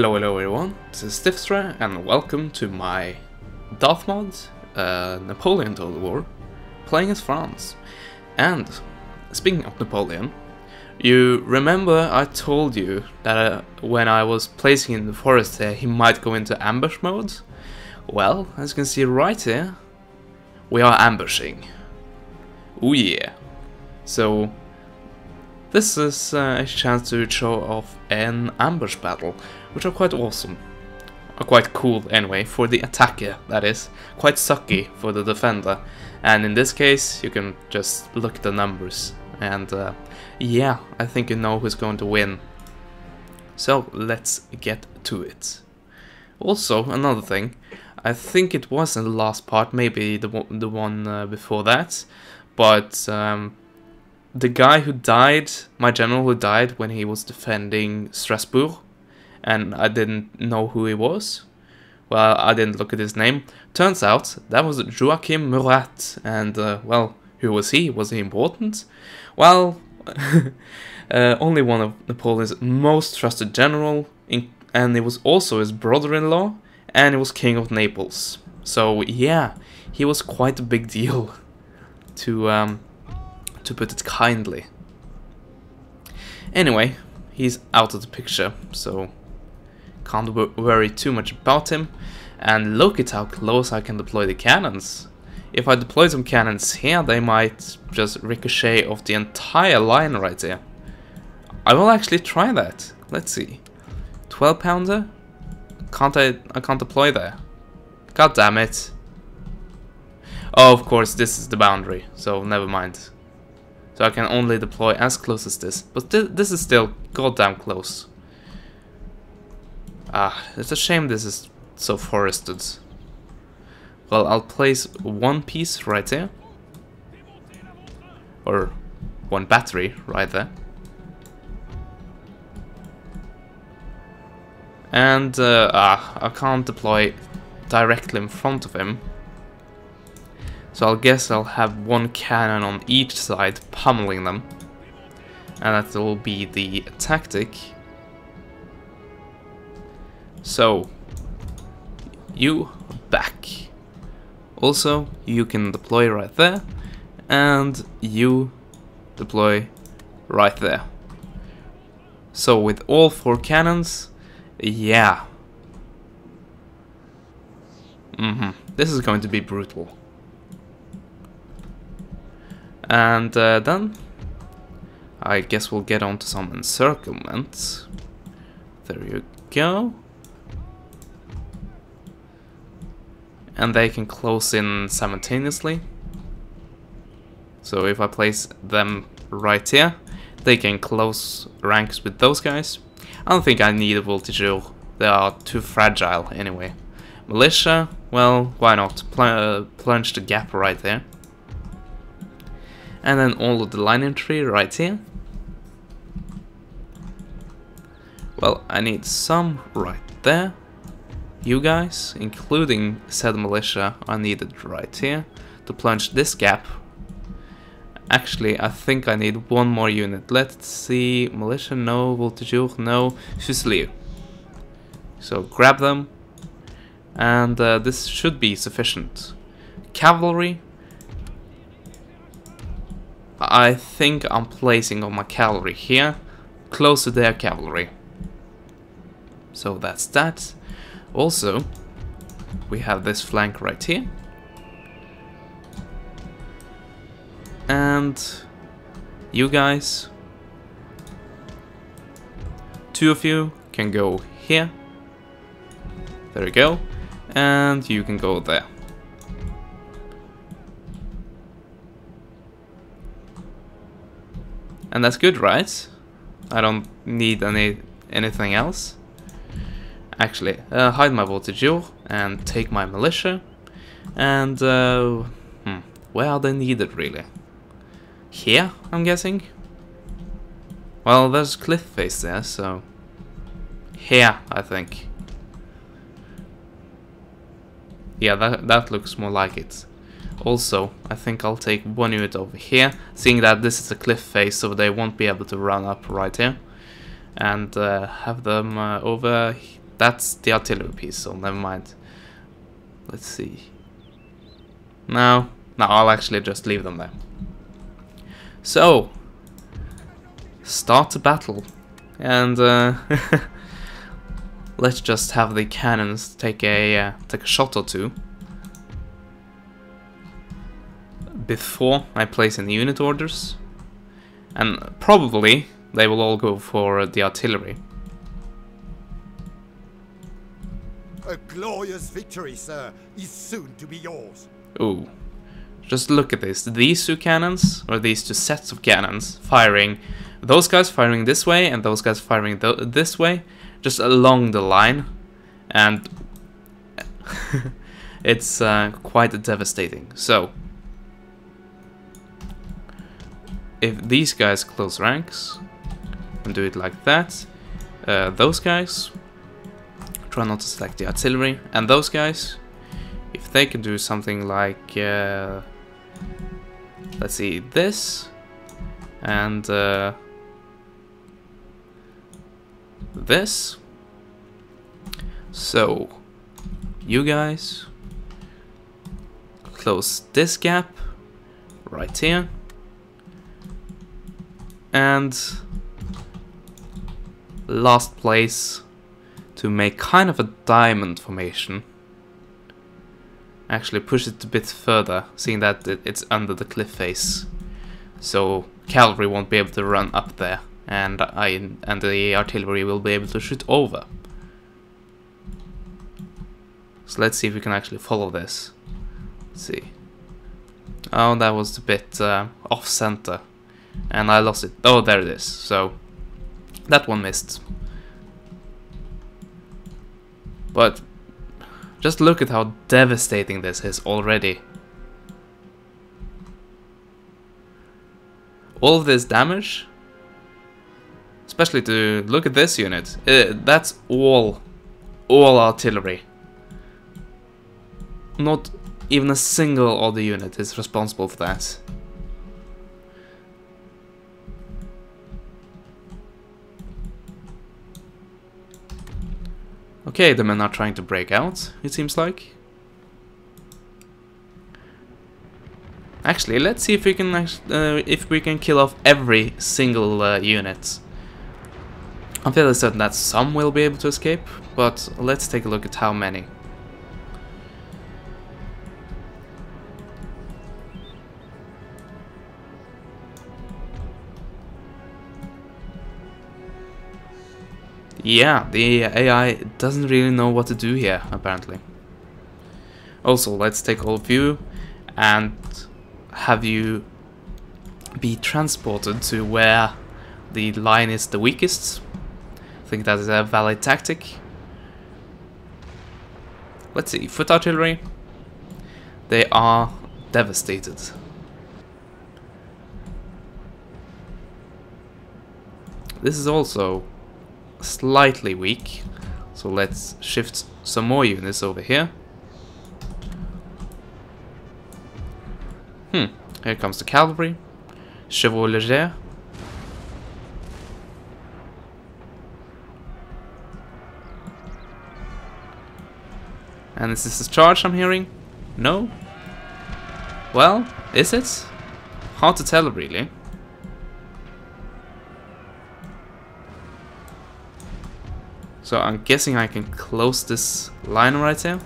Hello everyone, this is Stifstra and welcome to my Darthmod, Napoleon Total War, playing as France. And speaking of Napoleon, you remember I told you that when I was placing in the forest here, he might go into ambush mode? Well, as you can see right here, we are ambushing. Oh yeah. So this is a chance to show off an ambush battle, which are quite awesome. Are quite cool anyway, for the attacker, that is. Quite sucky for the defender. And in this case, you can just look at the numbers. And yeah, I think you know who's going to win. So let's get to it. Also, another thing, I think it was in the last part, maybe the one before that, but the guy who died, my general who died when he was defending Strasbourg, and I didn't know who he was. Well, I didn't look at his name. Turns out that was Joachim Murat, and well, who was he? Was he important? Well, only one of Napoleon's most trusted general, and it was also his brother-in-law, and he was king of Naples. So yeah, he was quite a big deal, to put it kindly. Anyway, he's out of the picture, so can't worry too much about him. And look at how close I can deploy the cannons. If I deploy some cannons here, they might just ricochet off the entire line right there. I will actually try that. Let's see. 12 pounder? I can't deploy there. God damn it. Oh, of course, this is the boundary, so never mind. So I can only deploy as close as this, but this is still goddamn close. Ah, it's a shame this is so forested. Well, I'll place one piece right there. Or one battery right there. And I can't deploy directly in front of him. So I guess I'll have one cannon on each side pummeling them. And that will be the tactic. So, you back. Also, you can deploy right there. And you deploy right there. So with all 4 cannons, yeah. This is going to be brutal. And then, I guess we'll get on to some encirclement. There you go. And they can close in simultaneously. So if I place them right here, they can close ranks with those guys. I don't think I need a voltigeur. They are too fragile anyway. Militia, well, why not? Plunge the gap right there. And then all of the line entry right here. Well, I need some right there. You guys, including said militia, are needed right here to plunge this gap. Actually, I think I need one more unit. Let's see, militia, no, voltigeur, no, fusilier. So grab them, and this should be sufficient. Cavalry, I think I'm placing all my cavalry here, close to their cavalry. So that's that. Also, we have this flank right here. And you guys, 2 of you can go here. There you go. And you can go there. And that's good, right? I don't need anything else. Actually, hide my voltigeur and take my militia. And where are they needed really? Here, I'm guessing? Well, there's a cliff face there, so here, I think. Yeah, that looks more like it. Also, I think I'll take one unit over here, seeing that this is a cliff face, so they won't be able to run up right here. And have them over that's the artillery piece, so never mind. Let's see. No, I'll actually just leave them there. So, start the battle, and let's just have the cannons take a shot or two before I place any unit orders, and probably they will all go for the artillery. A glorious victory, sir, is soon to be yours. Ooh. Just look at this. These two cannons, or these two sets of cannons, firing. Those guys firing this way, and those guys firing this way, just along the line. And it's quite devastating. So, if these guys close ranks, and do it like that, those guys, try not to select the artillery, and those guys, if they can do something like, let's see, this, and this. So, you guys close this gap right here, and last place to make kind of a diamond formation. Actually push it a bit further, seeing that it's under the cliff face, so cavalry won't be able to run up there, and the artillery will be able to shoot over. So let's see if we can actually follow this. Let's see. Oh, that was a bit off center, and I lost it. Oh, there it is. So that one missed. But just look at how devastating this is already. All of this damage, especially to look at this unit, that's all artillery. Not even a single other unit is responsible for that. Okay, the men are trying to break out, it seems like. Actually, let's see if we can kill off every single unit. I'm fairly certain that some will be able to escape, but let's take a look at how many. Yeah, the AI doesn't really know what to do here, apparently. Also, let's take all of you and have you be transported to where the line is the weakest. I think that is a valid tactic. Let's see, foot artillery. They are devastated. This is also slightly weak, so let's shift some more units over here. Here comes the cavalry, chevaux légers. And is this a charge I'm hearing? No? Well, is it? Hard to tell, really. So I'm guessing I can close this line right here.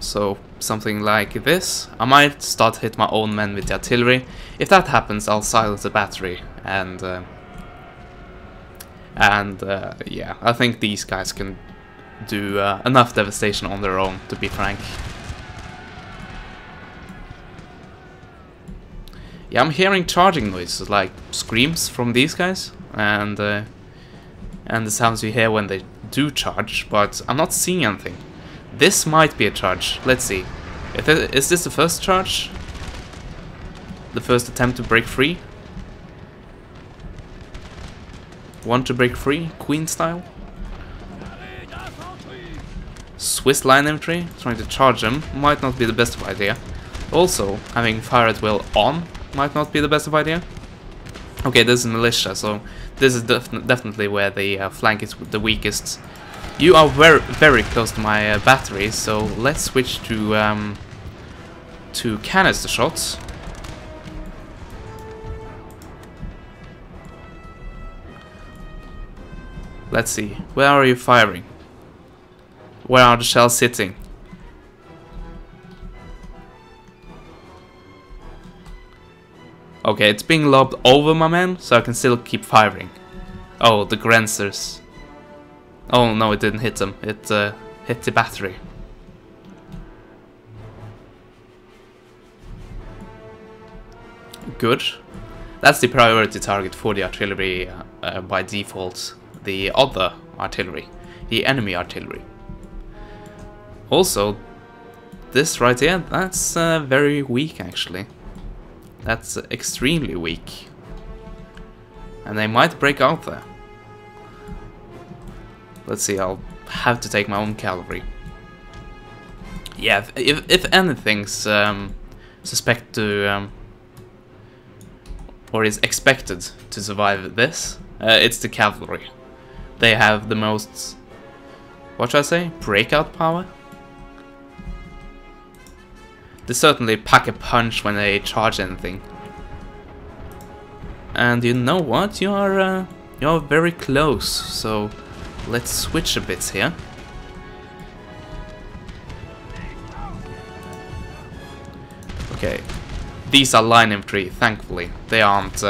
So something like this. I might start to hit my own men with the artillery. If that happens, I'll silence the battery, and yeah, I think these guys can do enough devastation on their own, to be frank. Yeah, I'm hearing charging noises, like screams from these guys, and the sounds you hear when they do charge, but I'm not seeing anything. This might be a charge. Let's see. Is this the first charge? The first attempt to break free? Want to break free, Queen style? Swiss line infantry, trying to charge them, might not be the best of idea. Also, having fire at will on might not be the best of idea. Okay, this is militia, so this is definitely where the flank is the weakest. You are very close to my battery, so let's switch to canister shots. Let's see, where are you firing? Where are the shells sitting? Okay, it's being lobbed over my man, so I can still keep firing. Oh, the Grensers. Oh no, it didn't hit them. It hit the battery. Good. That's the priority target for the artillery by default. The other artillery. The enemy artillery. Also, this right here, that's very weak actually. That's extremely weak. And they might break out there. Let's see, I'll have to take my own cavalry. Yeah, if anything's suspect to... or is expected to survive this, it's the cavalry. They have the most... what should I say? Breakout power? They certainly pack a punch when they charge anything. And you know what? You're very close, so let's switch a bit here. Okay, these are line infantry, thankfully. They aren't...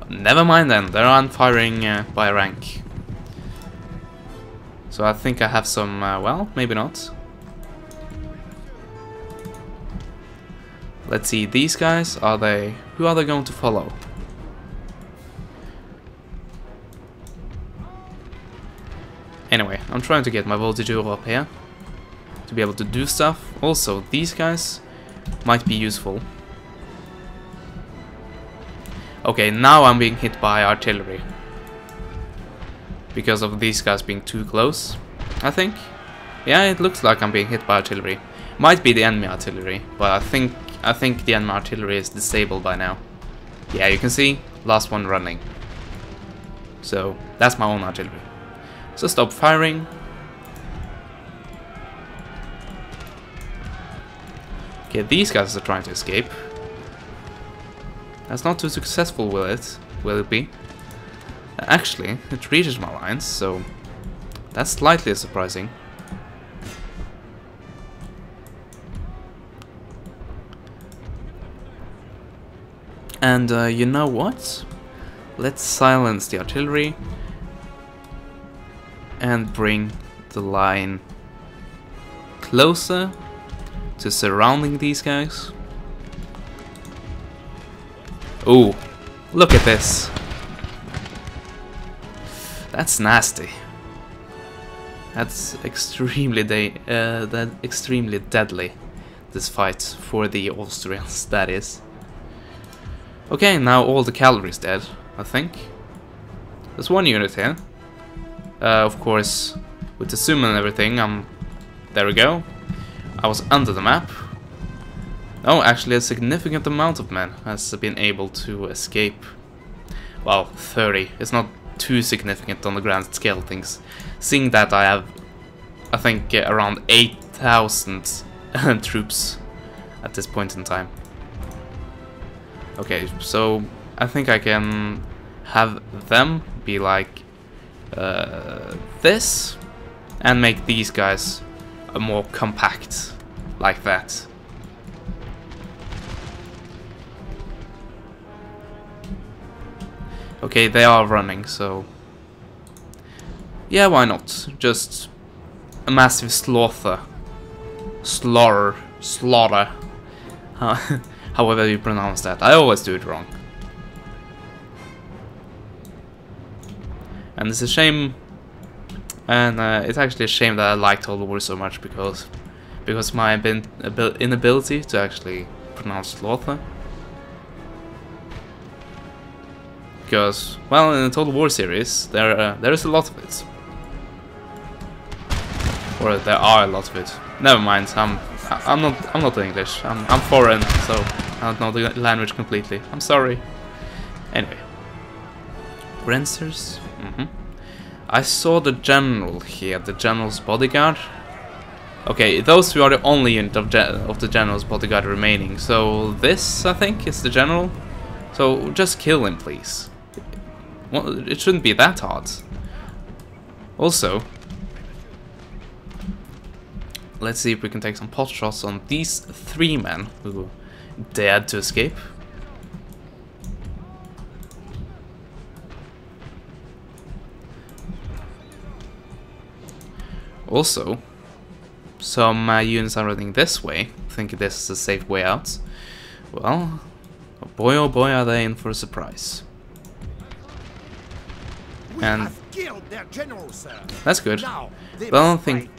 never mind then, they aren't firing by rank. So I think I have some... well, maybe not. Let's see, these guys, are they... who are they going to follow? Anyway, I'm trying to get my voltage up here to be able to do stuff. Also, these guys might be useful. Okay, now I'm being hit by artillery. Because of these guys being too close, I think. Yeah, it looks like I'm being hit by artillery. Might be the enemy artillery, but I think the enemy artillery is disabled by now. Yeah, you can see, last one running. So, that's my own artillery. So stop firing. Okay, these guys are trying to escape. That's not too successful, will it be? Actually, it reaches my lines, so that's slightly surprising. And you know what? Let's silence the artillery and bring the line closer to surrounding these guys. Oh, look at this. That's nasty. That's extremely deadly, this fight for the Austrians, that is. Okay, now all the cavalry's dead, I think. There's one unit here. Of course, with the zoom and everything, there we go. I was under the map. Oh, actually a significant amount of men has been able to escape. Well, 30. It's not too significant on the grand scale of things. Seeing that I have, I think, around 8,000 troops at this point in time. Okay, so I think I can have them be like this and make these guys more compact, like that. Okay, they are running, so yeah, why not? Just a massive slaughter. Slaughter. However you pronounce that. I always do it wrong. And it's a shame, and it's actually a shame that I like Total War so much because my inability to actually pronounce slaughter. Because, well, in the Total War series, there is a lot of it. Or there are a lot of it. Never mind. I'm not English. I'm foreign, so I don't know the language completely. I'm sorry. Anyway. Grensers. I saw the general here, the general's bodyguard. Okay, those two are the only unit of the general's bodyguard remaining. So this, I think, is the general. So just kill him, please. Well, it shouldn't be that hard. Also, let's see if we can take some pot shots on these 3 men who dared to escape. Also, some units are running this way, thinking this is a safe way out. Well, oh boy are they in for a surprise. And that's good. But I don't think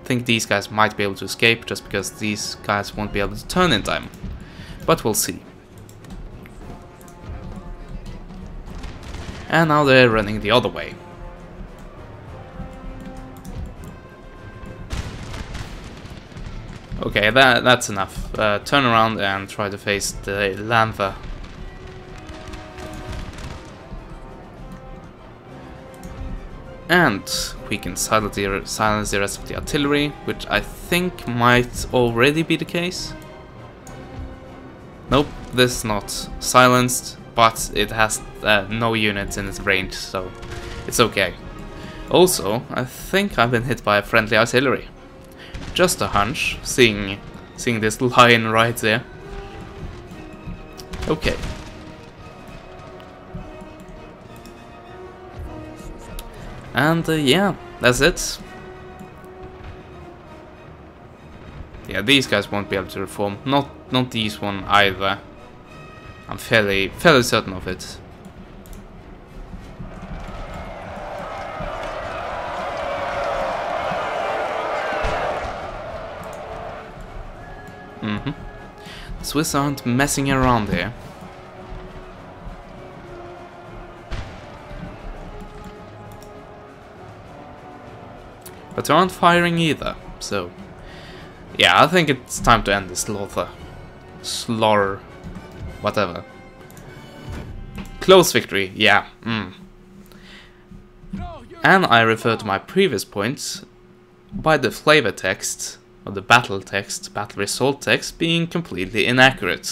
think these guys might be able to escape just because these guys won't be able to turn in time. But we'll see. And now they're running the other way. Okay, that's enough. Turn around and try to face the Lanther. And we can silence the rest of the artillery, which I think might already be the case. Nope, this is not silenced, but it has no units in its range, so it's okay. Also, I think I've been hit by a friendly artillery. Just a hunch, seeing this line right there. Okay. And yeah, that's it. Yeah, these guys won't be able to reform. Not these one either. I'm fairly certain of it. The Swiss aren't messing around here. But they aren't firing either, so yeah, I think it's time to end this slaughter, whatever. Close victory, yeah. And I refer to my previous points by the flavor text, or the battle result text, being completely inaccurate.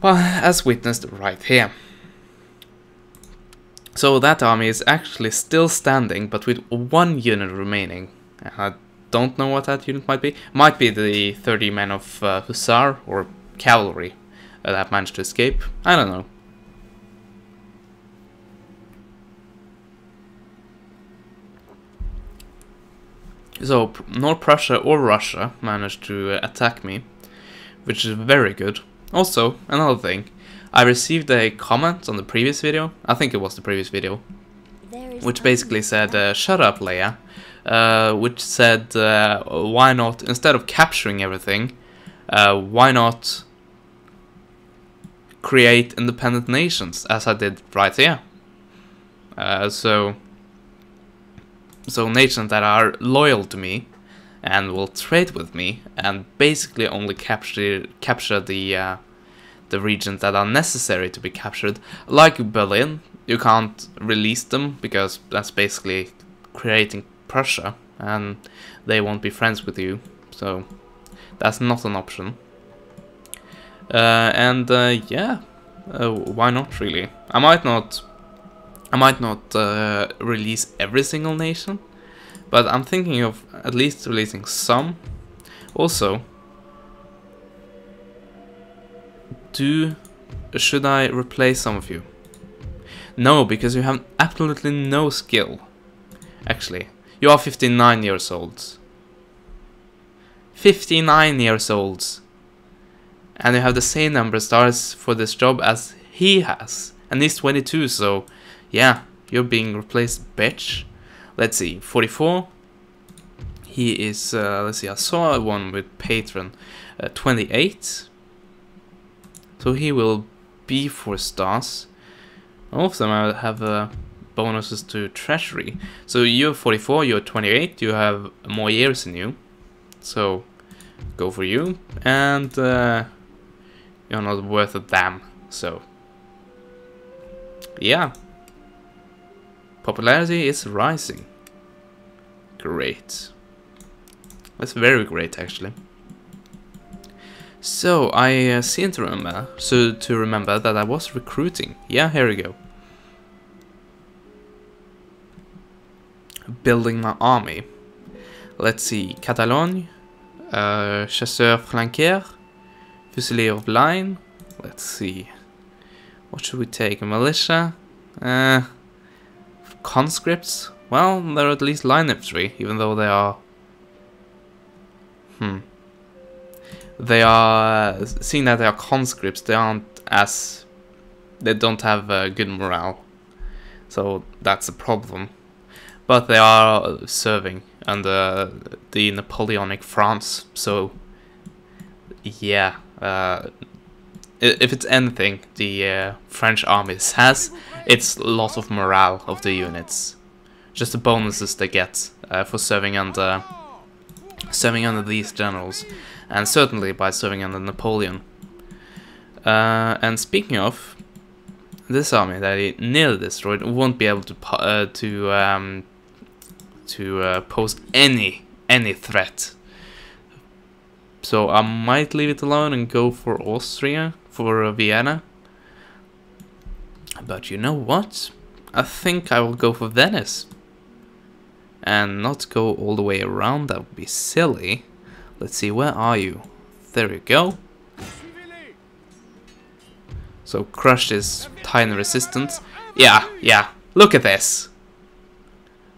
Well, as witnessed right here. So that army is actually still standing, but with 1 unit remaining. I don't know what that unit might be. Might be the 30 men of Hussar or cavalry that managed to escape. I don't know. So, nor Prussia or Russia managed to attack me, which is very good. Also, another thing. I received a comment on the previous video, I think it was the previous video, which basically said, shut up Leia, which said, why not, instead of capturing everything, why not create independent nations, as I did right here. So nations that are loyal to me, and will trade with me, and basically only capture the regions that are necessary to be captured, like Berlin. You can't release them because that's basically creating Prussia, and they won't be friends with you, so that's not an option. Yeah, why not really? I might not release every single nation, but I'm thinking of at least releasing some. Also, should I replace some of you? No, because you have absolutely no skill. Actually, you are 59 years old. 59 years old. And you have the same number of stars for this job as he has. And he's 22, so yeah, you're being replaced, bitch. Let's see, 44. He is, let's see, I saw one with Patron, 28. So he will be 4 stars. All of them have bonuses to treasury. So you're 44, you're 28, you have more years than you. So go for you. And you're not worth a damn. So yeah. Popularity is rising. Great. That's very great, actually. So, I seem to remember that I was recruiting. Yeah, here we go. Building my army. Let's see. Catalogne. Chasseur flanqueur. Fusilier of line. Let's see. What should we take? A militia? Conscripts? Well, they're at least line infantry, even though they are... They are... Seeing that they are conscripts, they aren't as... They don't have good morale. So that's a problem. But they are serving under the Napoleonic France, so... Yeah, if it's anything the French armies has, it's a lot of morale of the units. Just the bonuses they get for serving under these generals, and certainly by serving under Napoleon. And speaking of, this army that he nearly destroyed won't be able to pose any threat. So I might leave it alone and go for Austria, for Vienna. But you know what? I think I will go for Venice. And not go all the way around, that would be silly. Let's see, where are you? There we go. So crush this tiny resistance. Yeah, look at this.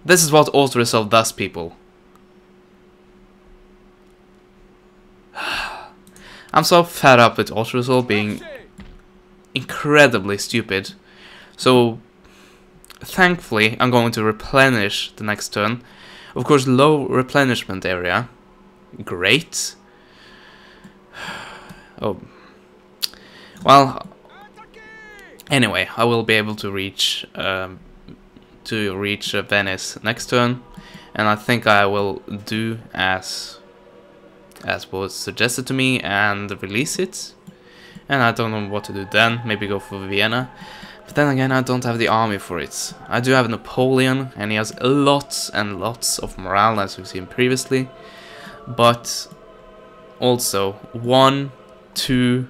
This is what auto-resolve does, people. I'm so fed up with auto-resolve being incredibly stupid. So, thankfully, I'm going to replenish the next turn. Of course, low replenishment area. Great. Oh. Well, anyway, I will be able to reach Venice next turn, and I think I will do as was suggested to me and release it. And I don't know what to do then. Maybe go for Vienna. But then again, I don't have the army for it. I do have Napoleon, and he has lots and lots of morale, as we've seen previously. But also 1, 2,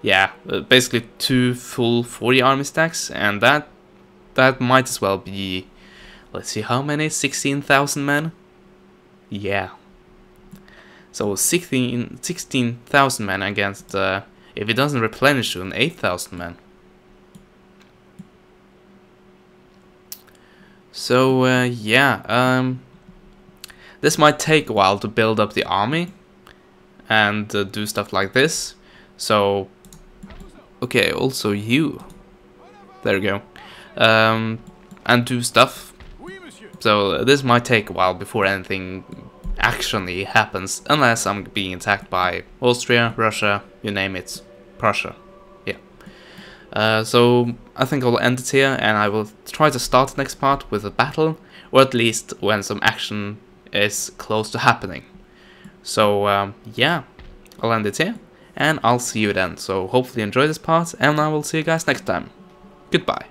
yeah, basically 2 full 40 army stacks, and that might as well be, let's see, how many? 16,000 men? Yeah. So 16,000 men against, if it doesn't replenish soon, 8,000 men. So yeah, this might take a while to build up the army and do stuff like this. So, okay, also you. There we go. And do stuff. So this might take a while before anything actually happens, unless I'm being attacked by Austria, Russia, you name it, Prussia. Yeah. So I think I'll end it here, and I will try to start the next part with a battle, or at least when some action is close to happening. So yeah, I'll end it here, and I'll see you then. So hopefully you enjoy this part, and I will see you guys next time. Goodbye.